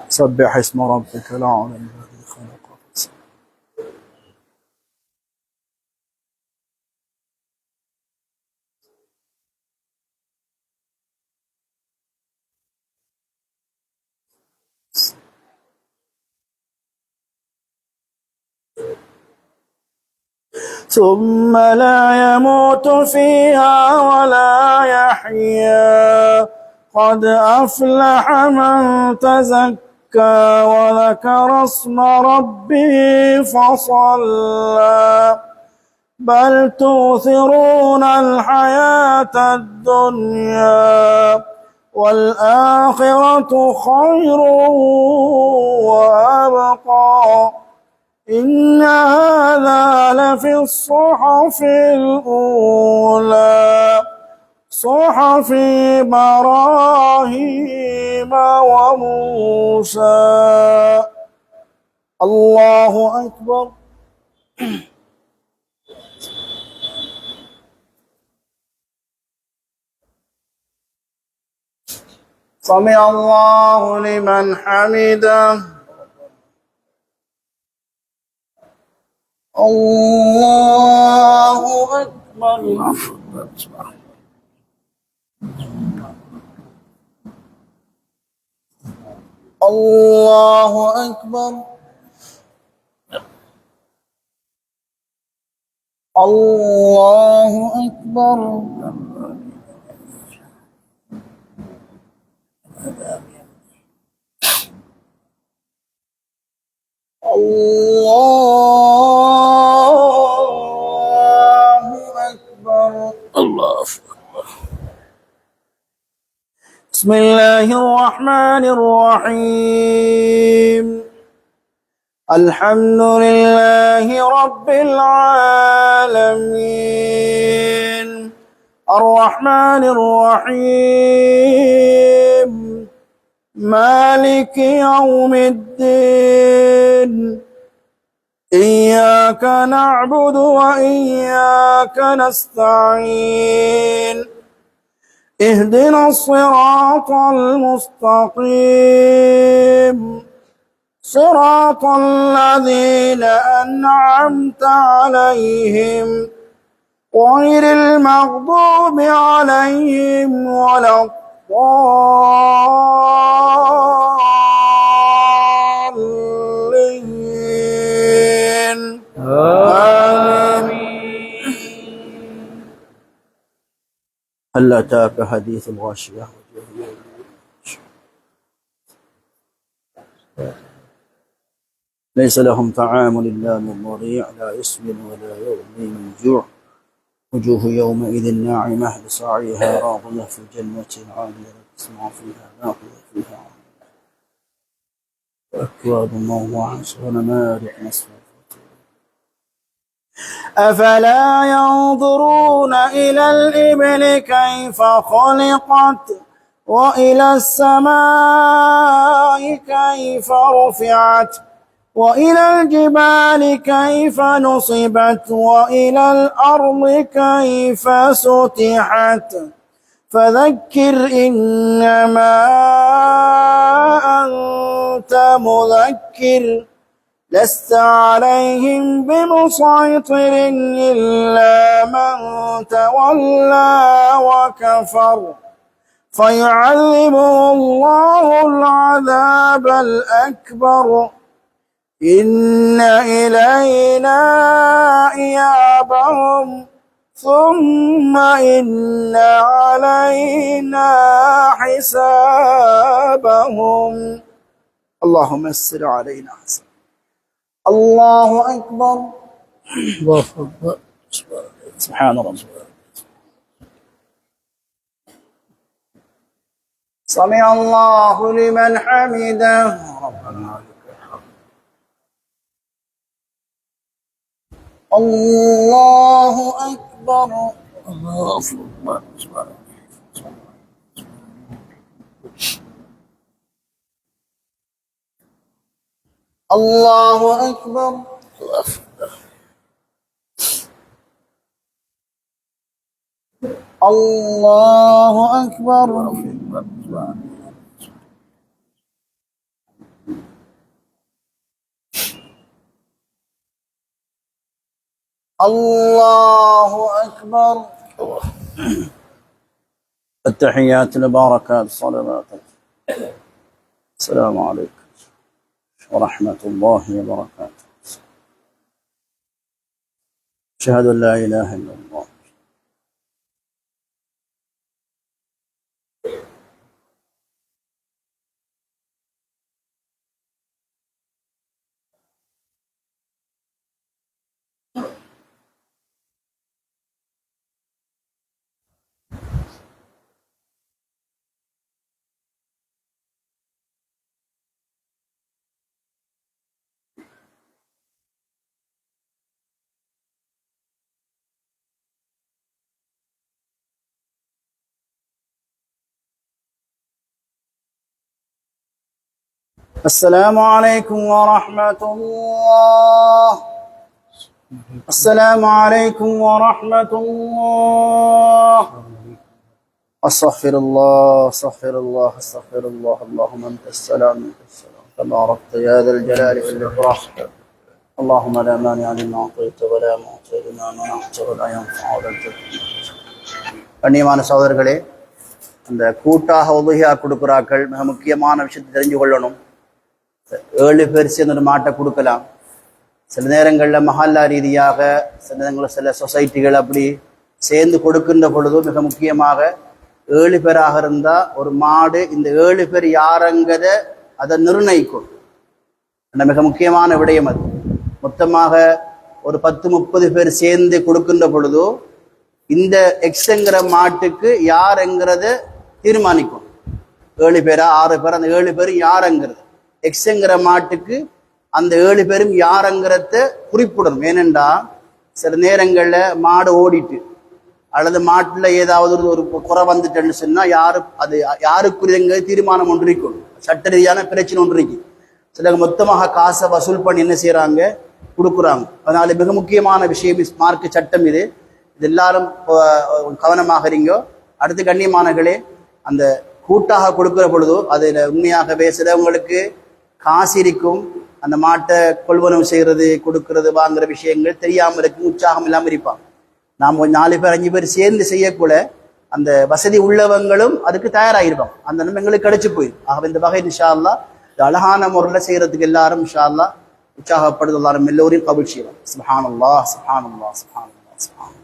سبح اسم ربك الأعلى الذي خلق فسوى. ثم لا يموت فيها ولا يحيا قد أفلح من تزكى وذكر اسم ربه فصلى بل تؤثرون الحياة الدنيا والآخرة خير وأبقى إن هذا لفي الصحف الأولى صحف إبراهيم وموسى. الله أكبر. سمع الله لمن حمده. الله أكبر. الله أكبر. الله أكبر. الله أكبر. الله أكبر. بسم الله الرحمن الرحيم الحمد لله رب العالمين الرحمن الرحيم مالك يوم الدين إياك نعبد وإياك نستعين اهدنا الصراط المستقيم صراط الذين أنعمت عليهم غير المغضوب عليهم ولا الضالين آمين. هل أتاك حديث الغاشية ليس لهم طعام إلا من ضريع لا يسمن ولا يغني من جوع وجوه يومئذ ناعمة لسعيها راضية في جنة عالية تسمع فيها لاغية فيها وأكواب موضوعة ونمارق مصفوفة. أفلا ينظرون إلى الإبل كيف خلقت وإلى السماء كيف رفعت وإلى الجبال كيف نصبت وإلى الأرض كيف سطحت فذكر إنما أنت مذكر لست عليهم بمسيطر إلا من تولى وكفر فيعذبه الله العذاب الأكبر إن إلينا إيابهم ثم إن علينا حسابهم اللهم يسر علينا حساب الله أكبر الله أكبر سبحان ربي سمع الله لمن حمده ربنا الله أكبر الله أكبر الله أكبر الله أكبر الله أكبر التحيات المباركات الصلوات السلام عليكم ورحمة الله وبركاته أشهد أن لا إله إلا الله السلام عليكم ورحمة الله السلام عليكم ورحمة الله أستغفر الله أستغفر الله أستغفر الله اللهم أنت السلام أنت السلام تباركت يا ذا الجلال والإكرام اللهم لا مانع لما أعطيت ولا معطي لما منعت ولا ينفع ذا الجد கண்ணியமான சகோதரர்களே, அந்த கூட்டாக உதவியா கொடுக்குறாக்கள் மிக முக்கியமான விஷயத்தை தெரிஞ்சு கொள்ளணும். 7 பேர் சேர்ந்து ஒரு மாட்டை கொடுக்கலாம். சில நேரங்களில் மஹல்லா ரீதியாக, சில நேரங்களில் சில சொசைட்டிகள் அப்படி சேர்ந்து கொடுக்கின்ற பொழுது மிக முக்கியமாக 7 பேராக இருந்தால் ஒரு மாடு இந்த 7 பேர் யாருங்கிறத அதை நிர்ணயிக்கும். மிக முக்கியமான விடயம் அது. மொத்தமாக ஒரு 10-30 பேர் சேர்ந்து கொடுக்கின்ற பொழுது இந்த எக்ஸ்ங்கிற மாட்டுக்கு யாருங்கிறத தீர்மானிக்கும். 7 பேரா 6 பேர், அந்த 7 பேரும் யாருங்கிறது எக்ஸ்ங்கிற மாட்டுக்கு அந்த 7 பேரும் யாருங்கிறத குறிப்பிடணும். ஏனென்றா சில நேரங்களில் மாடு ஓடிட்டு அல்லது மாட்டில் ஏதாவது ஒரு குறை வந்துட்டேன்னு சொன்னால் அது யாருக்குரியங்க தீர்மானம் ஒன்று இருக்கும். சட்ட ரீதியான பிரச்சனை ஒன்று இருக்கு. சிலர் மொத்தமாக காசை வசூல் பண்ணி என்ன செய்கிறாங்க, கொடுக்குறாங்க. அதனால மிக முக்கியமான விஷயம் மார்க்க சட்டம் இது. இது எல்லாரும் கவனமாக இருங்கோ. அடுத்து கண்ணியமானங்களே, அந்த கூட்டாக கொடுக்குற பொழுதோ அதில் உண்மையாகவே சிலவங்களுக்கு காசு இருக்கும். அந்த மாட்டை கொள்வனவு செய்கிறது, கொடுக்கறது, வாங்குற விஷயங்கள் தெரியாமல் இருக்கும், உற்சாகம் இல்லாமல் இருப்பாங்க. நாம் 4 பேர் 5 பேர் சேர்ந்து செய்யக்கூட அந்த வசதி உள்ளவங்களும் அதுக்கு தயாராகிருப்பாங்க. அந்த நம்ம எங்களுக்கு கிடைச்சி போயிடும். ஆகவே இந்த வகை இன்ஷா அல்லாஹ் இது அழகான முறையில் செய்யறதுக்கு எல்லாரும் இன்ஷா அல்லாஹ் உற்சாகப்படுது. எல்லாரும் எல்லோரையும் கபூல் செய்யலாம். சுப்ஹானல்லாஹ் சுப்ஹானல்லாஹ் சுப்ஹானல்லாஹ் சுப்ஹானல்லாஹ்.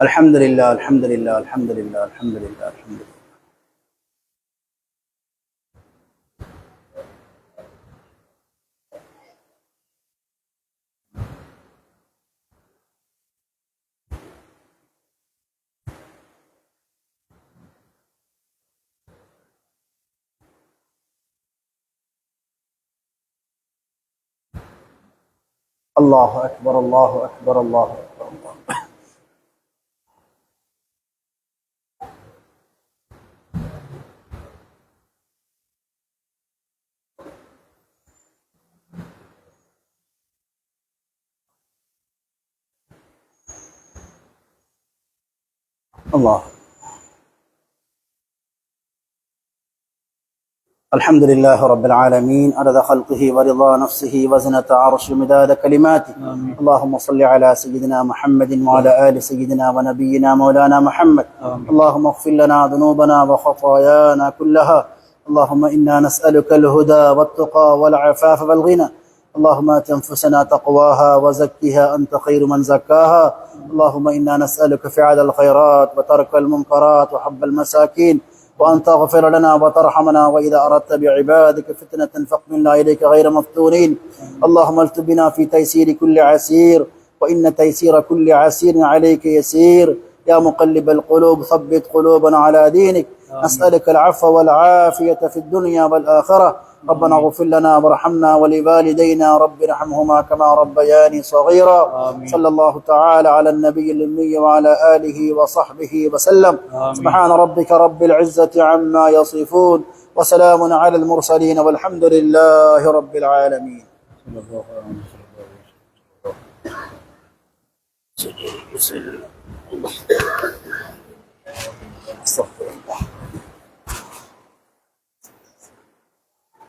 الحمد لله الحمد لله الحمد لله الحمد لله الحمد لله. الله أكبر الله أكبر الله أكبر الله. الله الحمد لله رب العالمين عدد خلقه ورضا نفسه وزنة عرش مداد كلماته. اللهم صل على سيدنا محمد وعلى آل سيدنا ونبينا مولانا محمد. اللهم اغفر لنا ذنوبنا وخطايانا كلها. اللهم إنا نسألك الهدى والتقى والعفاف والغنى. اللهم آت أنفسنا تقواها وزكها أنت خير من زكاها. اللهم إنا نسألك فعل الخيرات وترك المنكرات وحب المساكين، وأن تغفر لنا وترحمنا، وإذا أردت بعبادك فتنة فاقبلنا إليك غير مفتونين. اللهم التب بنا في تيسير كل عسير، وإن تيسير كل عسير عليك يسير. يا مقلب القلوب ثبت قلوبنا على دينك. نسألك العفو والعافية في الدنيا والآخرة. ربنا اغفر لنا وارحمنا ولوالدينا رب ارحمهما كما ربياني صغيرا. صلى الله تعالى على النبي الأمي وعلى آله وصحبه وسلم. سبحان ربك رب العزة عما يصفون، وسلام على المرسلين، والحمد لله رب العالمين. Bismillah.